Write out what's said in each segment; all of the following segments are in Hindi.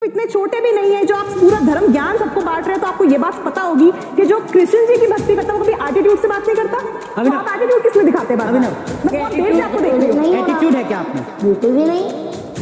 इतने छोटे भी नहीं है जो आप पूरा धर्म ज्ञान सबको बांट रहे हैं, तो आपको ये बात पता होगी कि जो कृष्ण जी की भक्ति करता है वो कभी एटीट्यूड से बात नहीं करता। तो आप एटीट्यूड किसमें दिखाते हैं? मैं बहुत देर से आपको देख रही हूँ। एटीट्यूड है क्या आपने? बिल्कुल भी नहीं।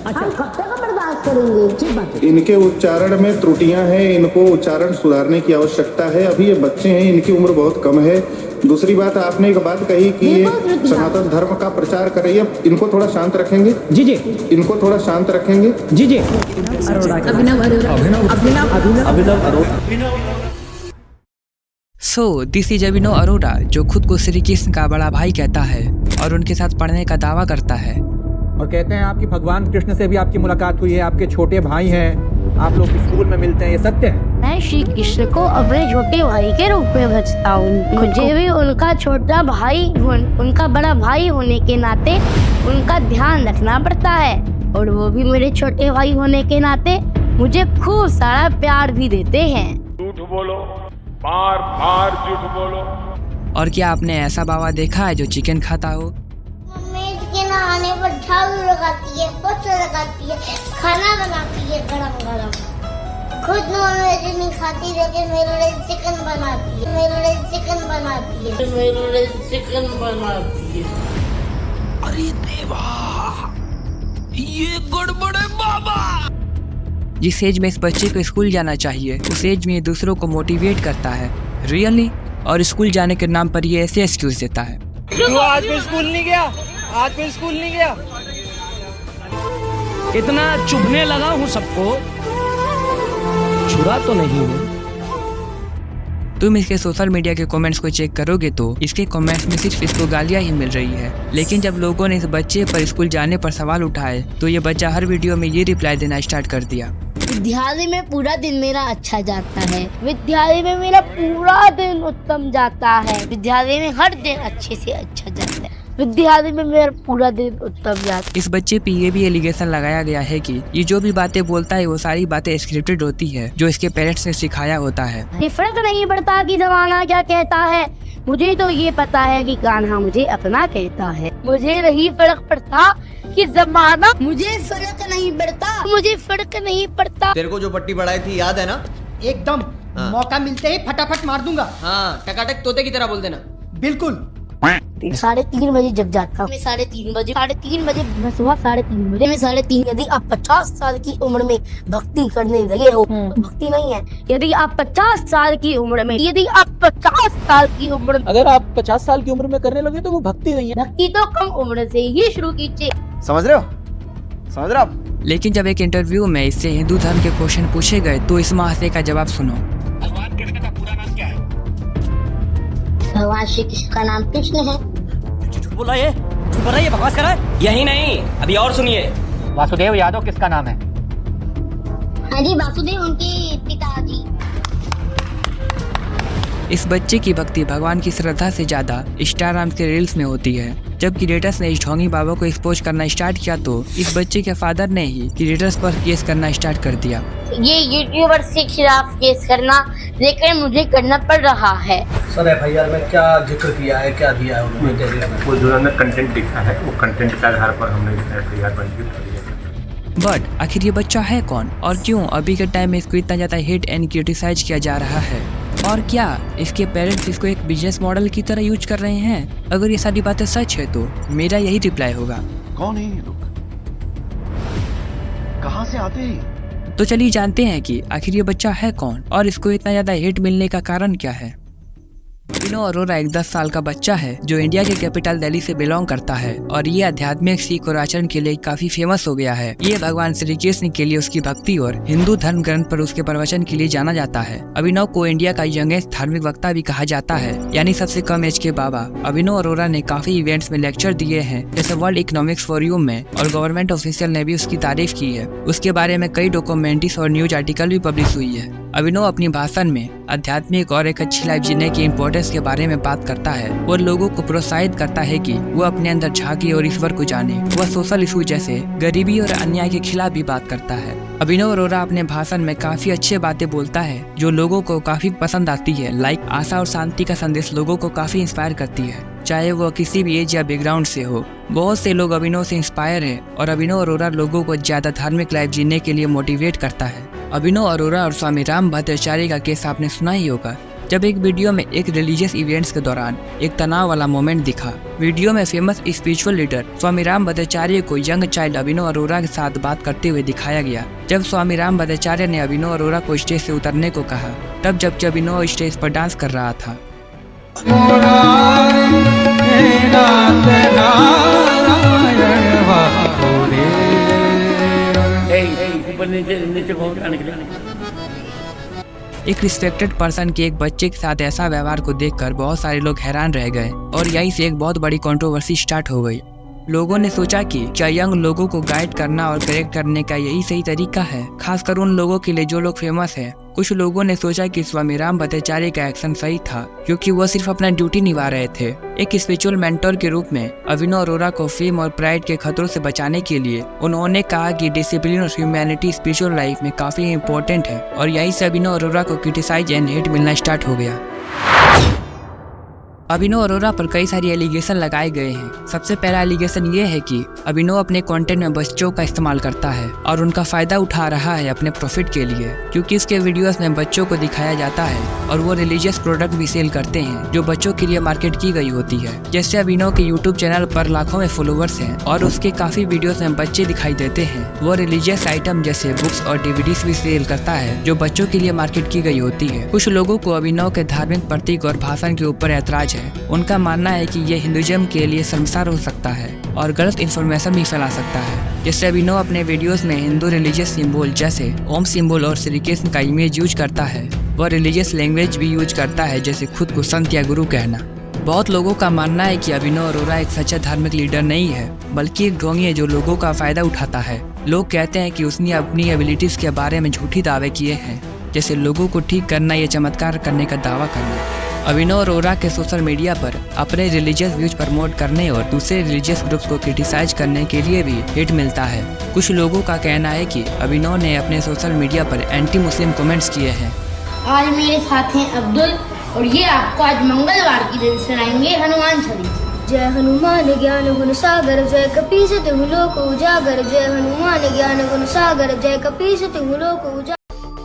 अच्छा, हम कब तक बर्दाश्त करेंगे? ठीक बात है। इनके उच्चारण में त्रुटियां हैं, इनको उच्चारण सुधारने की आवश्यकता है। अभी ये बच्चे हैं, इनकी उम्र बहुत कम है। दूसरी बात, आपने एक बात कही कि ये सनातन धर्म का प्रचार कर रही है, इनको थोड़ा शांत रखेंगे? जी जी, इनको थोड़ा शांत रखेंगे? जी जी। सो दिस इज अभिनव अरोड़ा, जो खुद को श्री कृष्ण का बड़ा भाई कहता है और उनके साथ पढ़ने का दावा करता है। और कहते हैं आपकी भगवान कृष्ण से भी आपकी मुलाकात हुई है, आपके छोटे भाई हैं, आप लोग स्कूल में मिलते हैं, ये सत्य है? मैं श्री कृष्ण को अपने छोटे भाई के रूप में भजता हूँ। मुझे भी उनका छोटा भाई, उनका बड़ा भाई होने के नाते उनका ध्यान रखना पड़ता है, और वो भी मेरे छोटे भाई होने के नाते मुझे खूब सारा प्यार भी देते हैं। झूठ बोलो, बार बार झूठ बोलो। और क्या आपने ऐसा बाबा देखा है जो चिकन खाता हो? मम्मी के नहाने पर झाड़ू लगाती है, पोछा लगाती है, खाना बनाती है गरम गरम। खुद नॉनवेज नहीं खाती, लेकिन मेरे लिए चिकन बनाती है, मेरे लिए चिकन बनाती है, मेरे लिए चिकन बनाती है। अरे देवा, ये गड़बड़ है बाबा। जिस एज में इस बच्चे को स्कूल जाना चाहिए, उस एज में ये दूसरों को मोटिवेट करता है रियली, और स्कूल जाने के नाम पर ये ऐसे एक्सक्यूज देता है। तू आज भी स्कूल नहीं गया? आज भी स्कूल नहीं गया? इतना चुभने लगा हूँ सबको, छुरा तो नहीं हूँ। तुम इसके सोशल मीडिया के कमेंट्स को चेक करोगे तो इसके कमेंट्स में सिर्फ इसको गालियां ही मिल रही है। लेकिन जब लोगों ने इस बच्चे पर स्कूल जाने पर सवाल उठाए तो ये बच्चा हर वीडियो में ये रिप्लाई देना स्टार्ट कर दिया। विद्यालय में पूरा दिन मेरा अच्छा जाता है, विद्यालय में मेरा पूरा दिन उत्तम जाता है, विद्यालय में हर दिन अच्छे से अच्छा जाता है, विद्यालय में मेरा पूरा दिन उत्तम जाता है। इस बच्चे पे ये भी एलिगेशन लगाया गया है कि ये जो भी बातें बोलता है वो सारी बातें स्क्रिप्टेड होती है, जो इसके पेरेंट्स ने सिखाया होता है। ये फर्क नहीं पड़ता कि जमाना क्या कहता है, मुझे तो ये पता है कि कान्हा मुझे अपना कहता है। मुझे नहीं फर्क पड़ता कि जमाना, मुझे फर्क नहीं पड़ता, मुझे फर्क नहीं पड़ता। तेरे को जो पट्टी बढ़ाई थी याद है ना? एकदम। हाँ। मौका मिलते ही फटाफट मार दूंगा। हाँ, टकाटक तोते की तरह बोल देना। बिल्कुल। 3:30 बजे जग जाता हूँ। मैं 3:30 बजे, 3:30 बजे मैं सुबह 3:30 बजे मैं 3:30। यदि आप 50 साल की उम्र में भक्ति करने लगे हो तो भक्ति नहीं है। यदि आप 50 साल की उम्र में, यदि आप 50 साल की उम्र में, अगर आप 50 साल की उम्र में करने लगे तो वो भक्ति नहीं है। भक्ति तो कम उम्र से ही शुरू कीजिए। समझ रहे हो? समझ रहे हो आप? लेकिन जब एक इंटरव्यू में इससे हिंदू धर्म के क्वेश्चन पूछे गए तो इस महाशय का जवाब सुनो। भगवान कृष्ण का पूरा नाम क्या है? भगवान श्री कृष्ण का नाम कृष्ण है। झूठ बोला ये, झूठ बोला ये, बकवास कर रहा है। यही नहीं, अभी और सुनिए। वासुदेव यादव किसका नाम है? हाँ जी, वासुदेव उनके पिताजी। इस बच्चे की भक्ति भगवान की श्रद्धा से ज्यादा इंस्टाग्राम के रील्स में होती है। जब क्रिएटर्स ने इस ढोंगी बाबा को एक्सपोज करना स्टार्ट किया तो इस बच्चे के फादर ने ही क्रिएटर्स पर केस करना स्टार्ट कर दिया। ये यूट्यूबर्स के खिलाफ केस करना, लेकिन मुझे करना पड़ रहा है। सर एफआईआर में क्या जिक्र किया है, क्या दिया है उन्होंने? वो जो उन्होंने कंटेंट लिखा है, वो कंटेंट के आधार पर हमने एफआईआर पंजीकृत कर दिया। बट आखिर ये बच्चा है कौन और क्यों अभी के टाइम में इसको इतना ज्यादा हेट एंड क्रिटिसाइज किया जा रहा है? और क्या इसके पेरेंट्स इसको एक बिजनेस मॉडल की तरह यूज कर रहे हैं? अगर ये सारी बातें सच है तो मेरा यही रिप्लाई होगा। कौन है ये लोग? कहाँ से आते हैं? तो चलिए जानते हैं कि आखिर ये बच्चा है कौन और इसको इतना ज्यादा हेट मिलने का कारण क्या है। अभिनव अरोड़ा एक 10 साल का बच्चा है जो इंडिया के कैपिटल दिल्ली से बिलोंग करता है और ये आध्यात्मिक सीख और आचरण के लिए काफी फेमस हो गया है। ये भगवान श्री कृष्ण के लिए उसकी भक्ति और हिंदू धर्म ग्रंथ पर उसके प्रवचन के लिए जाना जाता है। अभिनव को इंडिया का यंगेस्ट धार्मिक वक्ता भी कहा जाता है, यानी सबसे कम एज के बाबा। अभिनव अरोड़ा ने काफी इवेंट्स में लेक्चर दिए हैं, जैसे वर्ल्ड इकोनॉमिक्स फोरम में, और गवर्नमेंट ऑफिशियल ने भी उसकी तारीफ की है। उसके बारे में कई डॉक्यूमेंट्रीज और न्यूज आर्टिकल भी पब्लिश हुई है। अभिनव अपनी भाषण में आध्यात्मिक और एक अच्छी लाइफ जीने की इम्पोर्टेंस के के बारे में बात करता है और लोगों को प्रोत्साहित करता है कि वो अपने अंदर झांके और ईश्वर को जाने। वह सोशल इशू जैसे गरीबी और अन्याय के खिलाफ भी बात करता है। अभिनव अरोरा अपने भाषण में काफी अच्छे बातें बोलता है जो लोगों को काफी पसंद आती है। लाइक आशा और शांति का संदेश लोगों को काफी इंस्पायर करती है, चाहे वह किसी भी एज या बैकग्राउंड से हो। बहुत से लोग अभिनव से इंस्पायर हैं और अभिनव अरोरा लोगों को ज्यादा धार्मिक लाइफ जीने के लिए मोटिवेट करता है। अभिनव अरोरा और स्वामी राम भद्राचार्य का केस आपने सुना ही होगा, जब एक वीडियो में एक रिलीजियस इवेंट्स के दौरान एक तनाव वाला मोमेंट दिखा। वीडियो में फेमस स्पिरिचुअल लीडर स्वामी राम भद्राचार्य को यंग चाइल्ड अभिनव अरोरा के साथ बात करते हुए दिखाया गया। जब स्वामी राम भद्राचार्य ने अभिनव अरोरा को स्टेज से उतरने को कहा, तब जबकि अभिनव स्टेज पर डांस कर रहा था। एक रिस्पेक्टेड पर्सन के एक बच्चे के साथ ऐसा व्यवहार को देखकर बहुत सारे लोग हैरान रह गए और यहीं से एक बहुत बड़ी कंट्रोवर्सी स्टार्ट हो गई। लोगों ने सोचा कि क्या यंग लोगों को गाइड करना और करेक्ट करने का यही सही तरीका है, खासकर उन लोगों के लिए जो लोग फेमस हैं। कुछ लोगों ने सोचा कि स्वामी राम भट्टाचार्य का एक्शन सही था क्योंकि वह सिर्फ अपना ड्यूटी निभा रहे थे। एक स्पिरिचुअल मेंटर के रूप में अभिनव अरोरा को फेम और प्राइड के खतरों से बचाने के लिए उन्होंने कहा कि डिसिप्लिन और ह्यूमैनिटी स्पिरिचुअल लाइफ में काफी इंपॉर्टेंट है और यहीं से अभिनव अरोरा को क्रिटिसाइज एंड हेट मिलना स्टार्ट हो गया। अभिनव अरोरा पर कई सारी एलिगेशन लगाए गए हैं। सबसे पहला एलिगेशन ये है कि अभिनव अपने कंटेंट में बच्चों का इस्तेमाल करता है और उनका फायदा उठा रहा है अपने प्रॉफिट के लिए, क्योंकि उसके वीडियोस में बच्चों को दिखाया जाता है और वो रिलीजियस प्रोडक्ट भी सेल करते हैं जो बच्चों के लिए मार्केट की गई होती है। जैसे अभिनव के यूट्यूब चैनल पर लाखों में फॉलोवर्स हैं और उसके काफी वीडियोस में बच्चे दिखाई देते हैं। वो रिलीजियस आइटम जैसे बुक्स और डीवीडीज भी सेल करता है जो बच्चों के लिए मार्केट की गई होती है। कुछ लोगों को अभिनव के धार्मिक प्रतीक और भाषण के ऊपर ऐतराज है। उनका मानना है कि ये हिंदुइज्म के लिए शर्मसार हो सकता है और गलत इन्फॉर्मेशन भी फैला सकता है। जैसे अभिनव अपने वीडियोस में हिंदू रिलीजियस सिंबल जैसे ओम सिंबल और श्री कृष्ण का इमेज यूज करता है। वह रिलीजियस लैंग्वेज भी यूज करता है, जैसे खुद को संत या गुरु कहना। बहुत लोगों का मानना है कि अभिनव अरोरा एक सच्चा धार्मिक लीडर नहीं है, बल्कि एक ढोंगी है जो लोगों का फायदा उठाता है। लोग कहते हैं कि उसने अपनी एबिलिटीज के बारे में झूठी दावे किए हैं, जैसे लोगों को ठीक करना या चमत्कार करने का दावा करना। अभिनव अरोरा के सोशल मीडिया पर अपने रिलीजियस व्यूज प्रमोट करने और दूसरे रिलीजियस ग्रुप्स को क्रिटिसाइज करने के लिए भी हिट मिलता है। कुछ लोगों का कहना है कि अभिनव ने अपने सोशल मीडिया पर एंटी मुस्लिम कमेंट्स किए हैं। आज मेरे साथ हैं अब्दुल और ये आपको आज मंगलवार की दिन सुनाएंगे हनुमान चालीसा। जय हनुमान ज्ञान गुण सागर जय कपीस तिहु लोक उजागर। जय हनुमान ज्ञान गुण सागर जय कपीस तिहु लोक उजागर।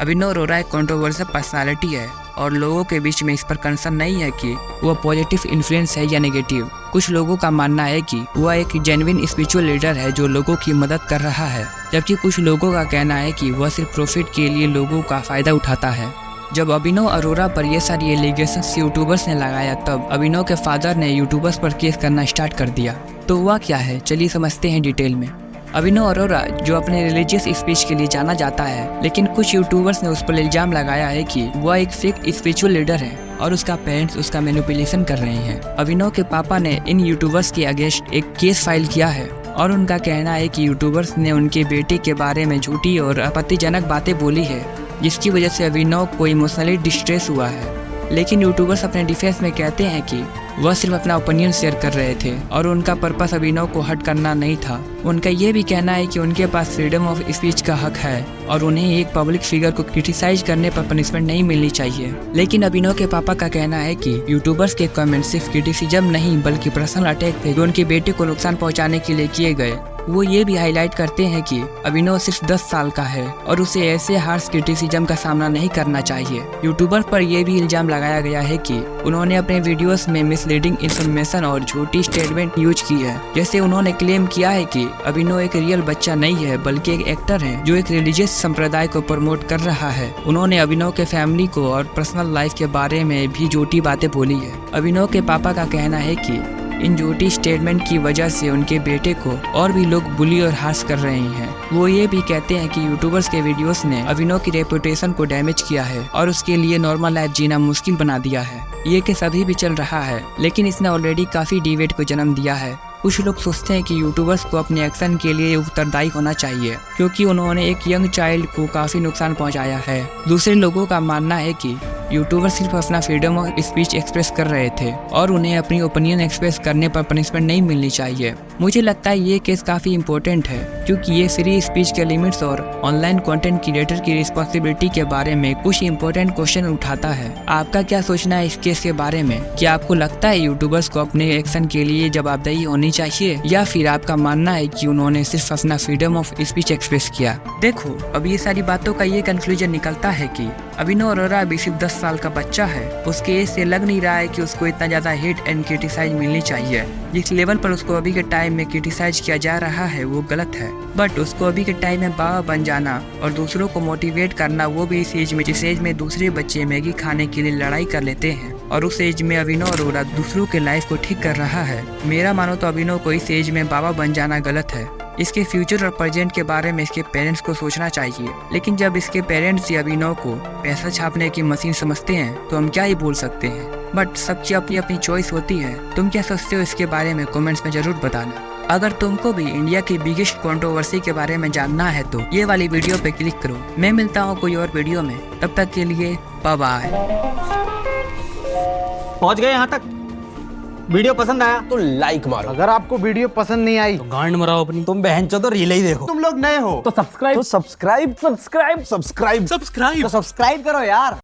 अभिनव अरोरा एक कंट्रोवर्शियल पर्सनालिटी है और लोगों के बीच में इस पर कंसर्न नहीं है कि वह पॉजिटिव इन्फ्लुएंस है या नेगेटिव। कुछ लोगों का मानना है कि वह एक जेन्युइन स्पिरिचुअल लीडर है जो लोगों की मदद कर रहा है, जबकि कुछ लोगों का कहना है कि वह सिर्फ प्रॉफिट के लिए लोगों का फायदा उठाता है। जब अभिनव अरोरा पर ये सारी एलिगेशंस यूट्यूबर्स ने लगाया, तब अभिनव के फादर ने यूट्यूबर्स पर केस करना स्टार्ट कर दिया। तो हुआ क्या है, चलिए समझते हैं डिटेल में। अभिनव अरोरा जो अपने रिलीजियस स्पीच के लिए जाना जाता है, लेकिन कुछ यूट्यूबर्स ने उस पर इल्जाम लगाया है कि वह एक फेक स्पिरिचुअल लीडर है और उसका पेरेंट्स उसका मैनिपुलेशन कर रहे हैं। अभिनव के पापा ने इन यूट्यूबर्स के अगेंस्ट एक केस फाइल किया है और उनका कहना है कि यूट्यूबर्स ने उनके बेटे के बारे में झूठी और आपत्तिजनक बातें बोली है, जिसकी वजह से अभिनव को इमोशनली डिस्ट्रेस हुआ है। लेकिन यूट्यूबर्स अपने डिफेंस में कहते हैं कि वह सिर्फ अपना ओपिनियन शेयर कर रहे थे और उनका पर्पस अभिनव को हर्ट करना नहीं था। उनका ये भी कहना है कि उनके पास फ्रीडम ऑफ स्पीच का हक है और उन्हें एक पब्लिक फिगर को क्रिटिसाइज करने पर पनिशमेंट नहीं मिलनी चाहिए। लेकिन अभिनव के पापा का कहना है कि यूट्यूबर्स के कमेंट सिर्फ क्रिटिसिज्म नहीं बल्कि पर्सनल अटैक थे जो उनके बेटे को नुकसान पहुँचाने के लिए किए गए। वो ये भी हाईलाइट करते हैं कि अभिनव सिर्फ 10 साल का है और उसे ऐसे हार्श क्रिटिसिज्म का सामना नहीं करना चाहिए। यूट्यूबर पर यह भी इल्जाम लगाया गया है कि उन्होंने अपने वीडियोस में मिसलीडिंग इन्फॉर्मेशन और झूठी स्टेटमेंट यूज की है। जैसे उन्होंने क्लेम किया है कि अभिनव एक रियल बच्चा नहीं है बल्कि एक एक्टर है जो एक रिलीजियस संप्रदाय को प्रमोट कर रहा है। उन्होंने अभिनव के फैमिली को और पर्सनल लाइफ के बारे में भी झूठी बातें बोली है। अभिनव के पापा का कहना है कि इन झूठी स्टेटमेंट की वजह से उनके बेटे को और भी लोग बुली और हार्श कर रहे हैं। वो ये भी कहते हैं कि यूट्यूबर्स के वीडियोस ने अभिनव की रेपुटेशन को डैमेज किया है और उसके लिए नॉर्मल लाइफ जीना मुश्किल बना दिया है। ये केस अभी भी चल रहा है, लेकिन इसने ऑलरेडी काफी डिबेट को जन्म दिया है। कुछ लोग सोचते हैं कि यूट्यूबर्स को अपने एक्शन के लिए उत्तरदायी होना चाहिए क्योंकि उन्होंने एक यंग चाइल्ड को काफी नुकसान पहुंचाया है। दूसरे लोगों का मानना है कि यूट्यूबर सिर्फ अपना फ्रीडम ऑफ स्पीच एक्सप्रेस कर रहे थे और उन्हें अपनी ओपिनियन एक्सप्रेस करने पर पनिशमेंट नहीं मिलनी चाहिए। मुझे लगता है ये केस काफ़ी इंपॉर्टेंट है क्योंकि ये फ्री स्पीच के लिमिट्स और ऑनलाइन कंटेंट क्रिएटर की रिस्पॉन्सिबिलिटी के बारे में कुछ इंपॉर्टेंट क्वेश्चन उठाता है। आपका क्या सोचना है इस केस के बारे में? क्या आपको लगता है यूट्यूबर्स को अपने एक्शन के लिए जवाबदेही होनी चाहिए या फिर आपका मानना है कि उन्होंने सिर्फ अपना फ्रीडम ऑफ स्पीच एक्सप्रेस किया? देखो, अब ये सारी बातों का ये कंक्लूजन निकलता है कि अभिनव अरोरा अभी सिर्फ 10 साल का बच्चा है। उसके एज से लग नहीं रहा है कि उसको इतना ज़्यादा हेट एंड क्रिटिसाइज मिलनी चाहिए। जिस लेवल पर उसको अभी के टाइम में क्रिटिसाइज किया जा रहा है वो गलत है, बट उसको अभी के टाइम में बाबा बन जाना और दूसरों को मोटिवेट करना, वो भी इस एज में जिस एज में दूसरे बच्चे मैगी खाने के लिए लड़ाई कर लेते हैं और उस एज में अभिनव अरोरा दूसरों के लाइफ को ठीक कर रहा है। मेरा मानो तो अभिनव को इस एज में बाबा बन जाना गलत है। इसके फ्यूचर और प्रेजेंट के बारे में इसके पेरेंट्स को सोचना चाहिए, लेकिन जब इसके पेरेंट्स या अभिनव को पैसा छापने की मशीन समझते हैं तो हम क्या ही बोल सकते हैं। बट सबकी अपनी अपनी चॉइस होती है। तुम क्या सोचते हो इसके बारे में कमेंट्स में जरूर बताना। अगर तुमको भी इंडिया की बिगेस्ट कंट्रोवर्सी के बारे में जानना है तो ये वाली वीडियो पे क्लिक करो। मैं मिलता हूँ कोई और वीडियो में, तब तक के लिए बाय बाय। पहुंच गए यहाँ तक? वीडियो पसंद आया तो लाइक मारो। अगर आपको वीडियो पसंद नहीं आई तो गांड मराओ अपनी। तुम बहनचोद तो रील ही देखो। तुम लोग नए हो तो सब्सक्राइब करो यार।